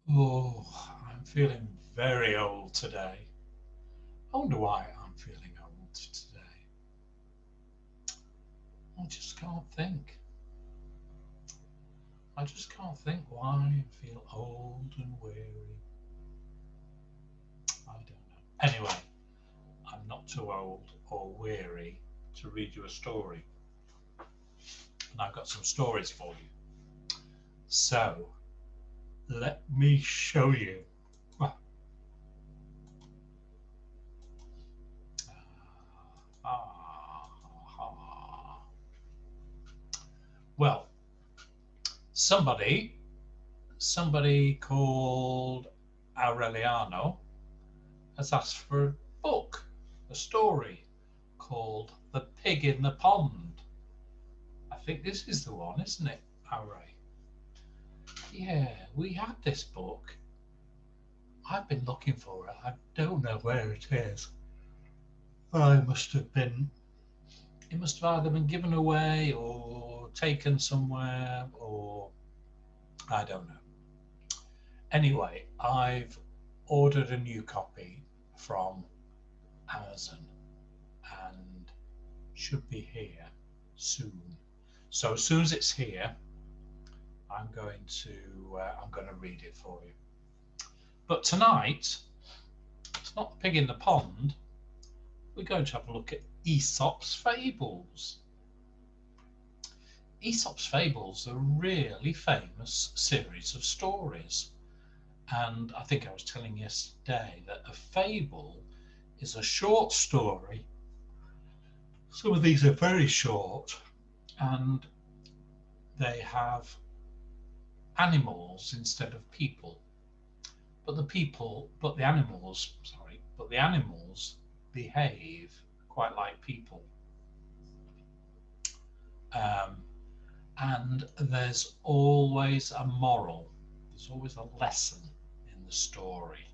Oh, I'm feeling very old today. I wonder why I'm feeling old today. I just can't think. I just can't think why I feel old and weary. I don't know. Anyway, I'm not too old or weary to read you a story. And I've got some stories for you. So, let me show you. Well, somebody somebody called Aureliano has asked for a book, a story called The Pig in the Pond. I think this is the one, isn't it, Aure? Yeah, we had this book. I've been looking for it. I don't know where it is. I must have been, it must have either been given away or taken somewhere or I don't know. Anyway, I've ordered a new copy from Amazon and should be here soon. So as soon as it's here, I'm going to read it for you. But tonight, it's not the pig in the pond. We're going to have a look at Aesop's Fables. Aesop's Fables are a really famous series of stories. And I think I was telling you yesterday that a fable is a short story. Some of these are very short and they have animals instead of people. But the animals behave quite like people. Um, and there's always a moral, there's always a lesson in the story.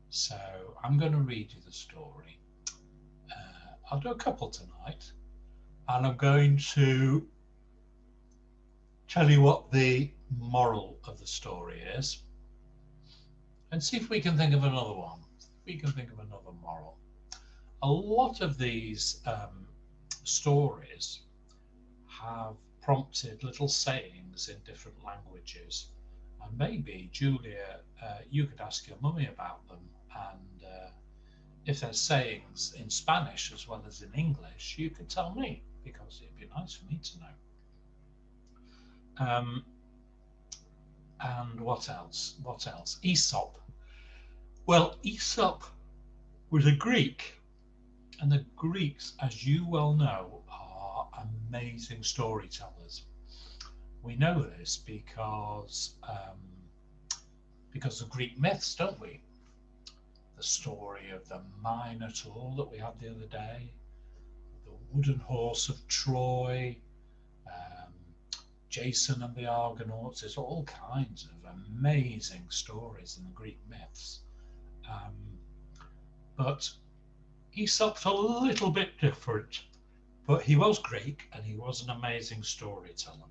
So I'm going to read you the story. I'll do a couple tonight, and I'm going to tell you what the moral of the story is, and see if we can think of another one. If we can think of another moral. A lot of these stories have prompted little sayings in different languages. And maybe, Julia, you could ask your mummy about them. And if there's sayings in Spanish as well as in English, you could tell me because it'd be nice for me to know. And what else? What else? Aesop. Well, Aesop was a Greek, and the Greeks, as you well know, are amazing storytellers. We know this because of Greek myths, don't we? The story of the Minotaur that we had the other day, the wooden horse of Troy, um, Jason and the Argonauts. There's all kinds of amazing stories in the Greek myths. Um, but Aesop's a little bit different. But he was Greek and he was an amazing storyteller.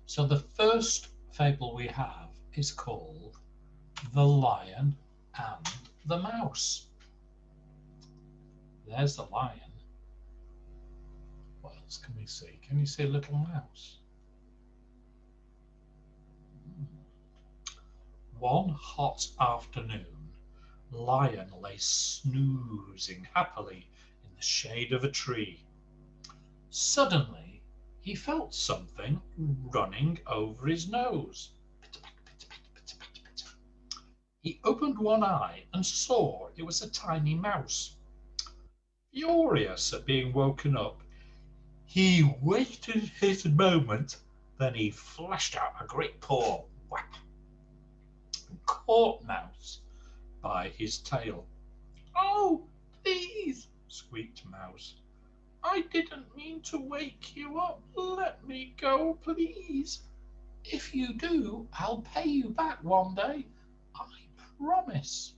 So the first fable we have is called The Lion and the Mouse. There's the lion. What else can we see? Can you see a little mouse? One hot afternoon, Lion lay snoozing happily in the shade of a tree. Suddenly, he felt something running over his nose. He opened one eye and saw it was a tiny mouse. Furious at being woken up, he waited his moment, then he flashed out a great paw, whap, and caught Mouse by his tail. "Oh, please!" squeaked Mouse. "I didn't mean to wake you up. Let me go, please. If you do, I'll pay you back one day. I promise."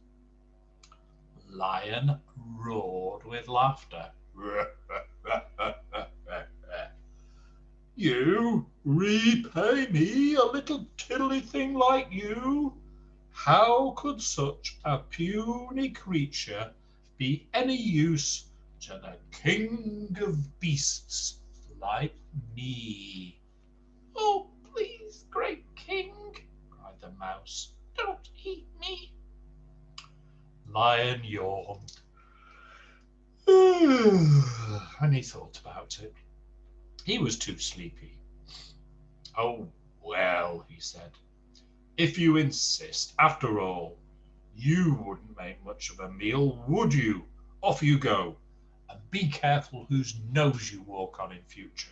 Lion roared with laughter. You repay me, a little tiddly thing like you? How could such a puny creature be any use to the king of beasts like me? Oh, please, great king, cried the mouse, don't eat me. Lion yawned, and he thought about it. He was too sleepy. Oh, well, he said, if you insist, after all, you wouldn't make much of a meal, would you? Off you go, and be careful whose nose you walk on in future.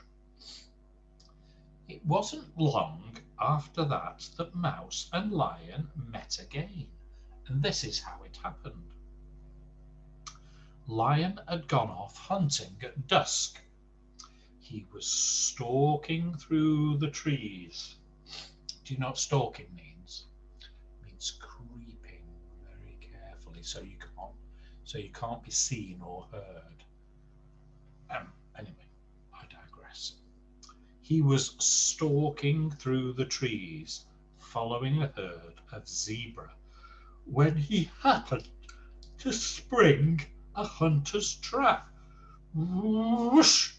It wasn't long after that that Mouse and Lion met again, and this is how it happened. Lion had gone off hunting at dusk. He was stalking through the trees. Do you know what stalking means? It means creeping very carefully so you can't be seen or heard. Anyway, I digress. He was stalking through the trees, following a herd of zebra, when he happened to spring a hunter's trap. Whoosh!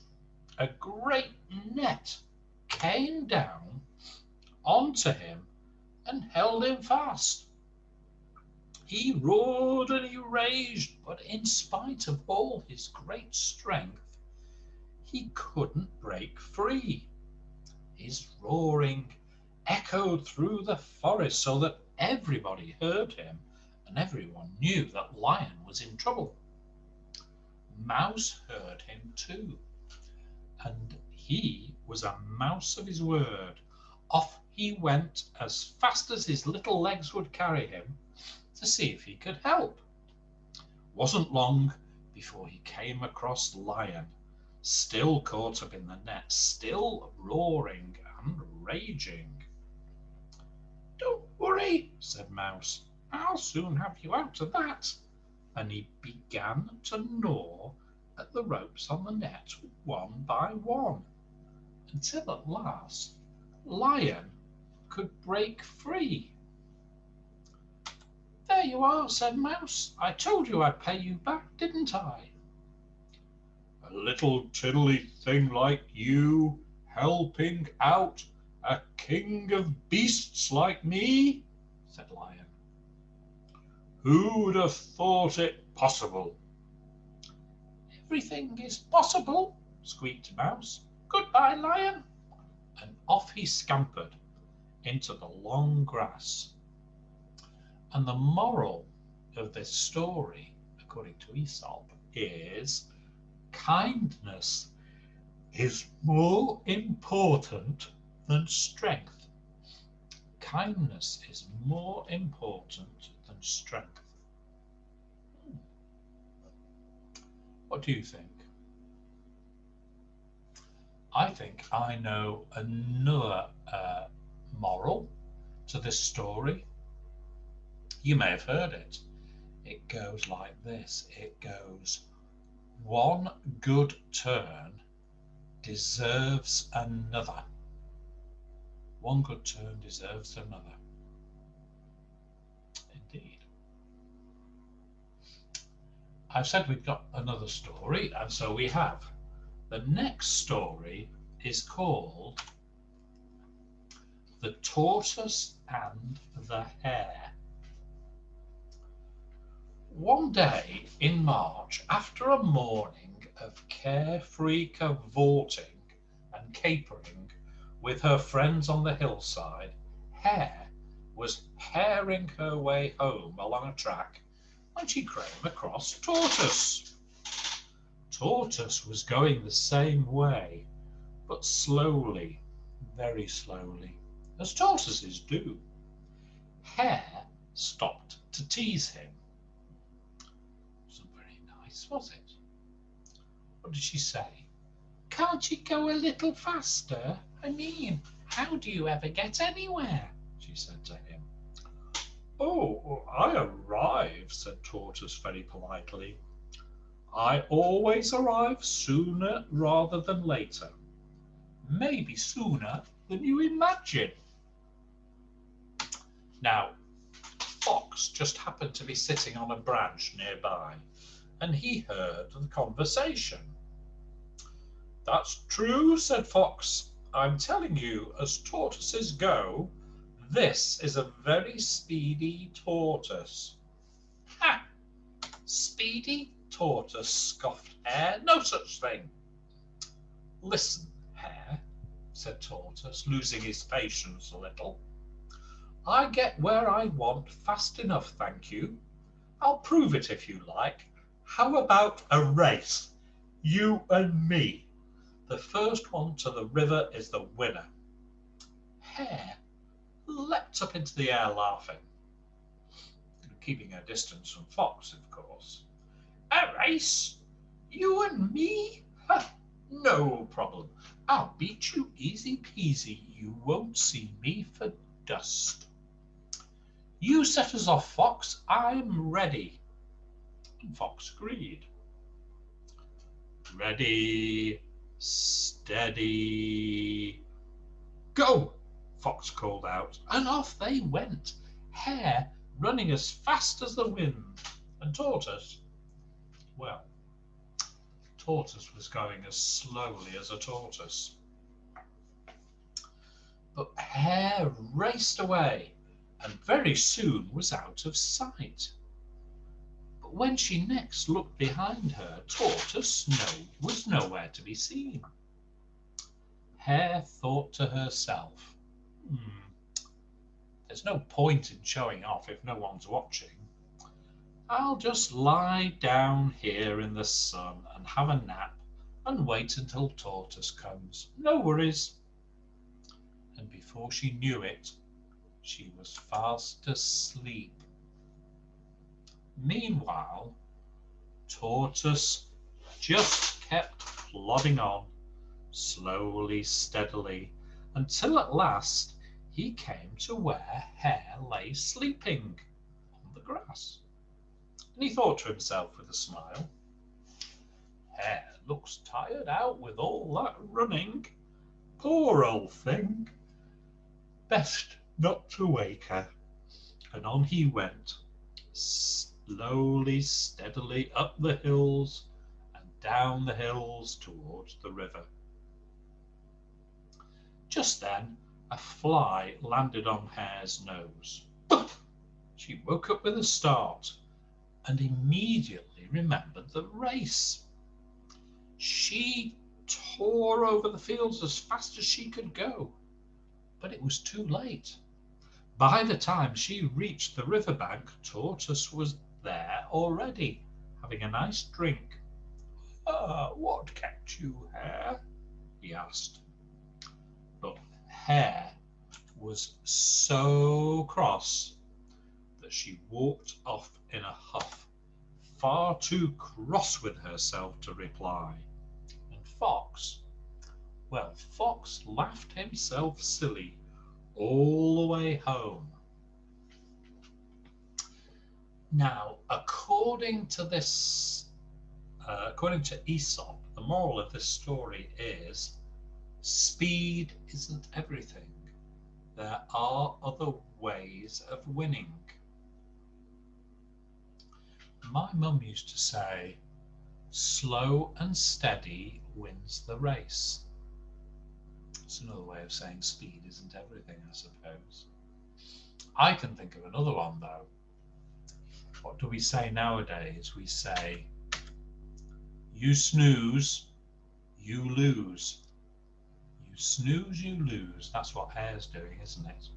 A great net came down onto him and held him fast. He roared and he raged, but in spite of all his great strength, he couldn't break free. His roaring echoed through the forest so that everybody heard him and everyone knew that Lion was in trouble. Mouse heard him too, and he was a mouse of his word. Off he went as fast as his little legs would carry him to see if he could help. Wasn't long before he came across Lion, still caught up in the net, still roaring and raging. Don't worry, said Mouse. I'll soon have you out of that. And he began to gnaw at the ropes on the net one by one, until at last Lion could break free. There you are, said Mouse. I told you I'd pay you back, didn't I? A little tiddly thing like you helping out a king of beasts like me, said Lion. Who'd have thought it possible? Everything is possible, squeaked Mouse. Goodbye, Lion. And off he scampered into the long grass. And the moral of this story, according to Aesop, is kindness is more important than strength. Kindness is more important than strength. What do you think? I think I know another moral to this story. You may have heard it. It goes like this. It goes, one good turn deserves another. One good turn deserves another. Indeed. I've said we've got another story, and so we have. The next story is called The Tortoise and the Hare. One day in March, after a morning of carefree cavorting and capering with her friends on the hillside, Hare was haring her way home along a track when she came across Tortoise. Tortoise was going the same way, but slowly, very slowly, as tortoises do. Hare stopped to tease him. Wasn't very nice, was it? What did she say? Can't you go a little faster? I mean, how do you ever get anywhere? She said to him. Oh, I arrive, said Tortoise very politely. I always arrive sooner rather than later. maybe sooner than you imagine. Now, Fox just happened to be sitting on a branch nearby, and he heard the conversation. "That's true," said Fox. "I'm telling you, as tortoises go, this is a very speedy tortoise." "Ha! Speedy tortoise," scoffed Hare. "No such thing." "Listen, Hare," said Tortoise, losing his patience a little. "I get where I want fast enough, thank you. I'll prove it if you like. How about a race? You and me. The first one to the river is the winner." Hare leapt up into the air laughing, keeping a distance from Fox, of course. "A race? You and me? Ha! No problem. I'll beat you easy peasy. You won't see me for dust." "You set us off, Fox. I'm ready." And Fox agreed. "Ready, steady, go!" Fox called out, and off they went, Hare running as fast as the wind, and Tortoise, well, Tortoise was going as slowly as a tortoise. But Hare raced away, and very soon was out of sight. But when she next looked behind her, Tortoise was nowhere to be seen. Hare thought to herself, "There's no point in showing off if no one's watching. I'll just lie down here in the sun and have a nap and wait until Tortoise comes. No worries." And before she knew it, she was fast asleep. Meanwhile, Tortoise just kept plodding on, slowly, steadily, until at last he came to where Hare lay sleeping on the grass. And he thought to himself with a smile, "Hare looks tired out with all that running. Poor old thing. Best not to wake her." And on he went, slowly, steadily up the hills and down the hills towards the river. Just then a fly landed on Hare's nose. She woke up with a start and immediately remembered the race. She tore over the fields as fast as she could go, but it was too late. By the time she reached the river bank, Tortoise was there already, having a nice drink. What kept you, Hare?" he asked. But Hare was so cross that she walked off in a huff, far too cross with herself to reply. And Fox laughed himself silly all the way home. Now, according to Aesop, the moral of this story is speed isn't everything. There are other ways of winning. My mum used to say, "Slow and steady wins the race." It's another way of saying speed isn't everything, I suppose. I can think of another one though. What do we say nowadays? We say, "You snooze, you lose." You snooze, you lose. That's what Hare's doing, isn't it?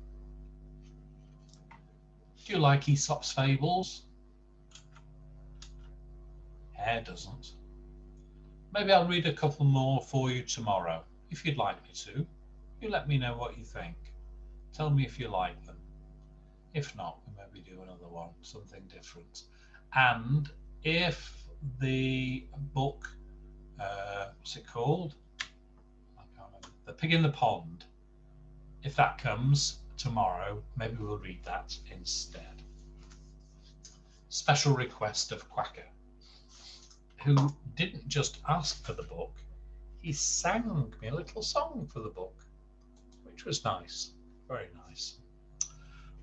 Do you like Aesop's fables? Hare doesn't. Maybe I'll read a couple more for you tomorrow, if you'd like me to. You let me know what you think. Tell me if you like them. If not, we maybe do another one, something different. And if the book, what's it called? I can't remember. The Pig in the Pond. If that comes tomorrow, maybe we'll read that instead. Special request of Quacker, who didn't just ask for the book, he sang me a little song for the book, which was nice, very nice.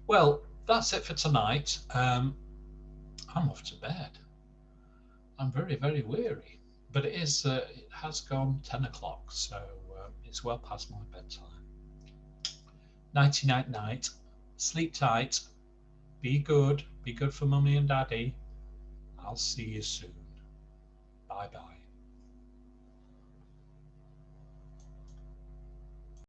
Well, that's it for tonight. I'm off to bed. I'm very, very weary, but it has gone 10 o'clock, so it's well past my bedtime. Nighty night night. Sleep tight. Be good. Be good for mummy and daddy. I'll see you soon. Bye bye.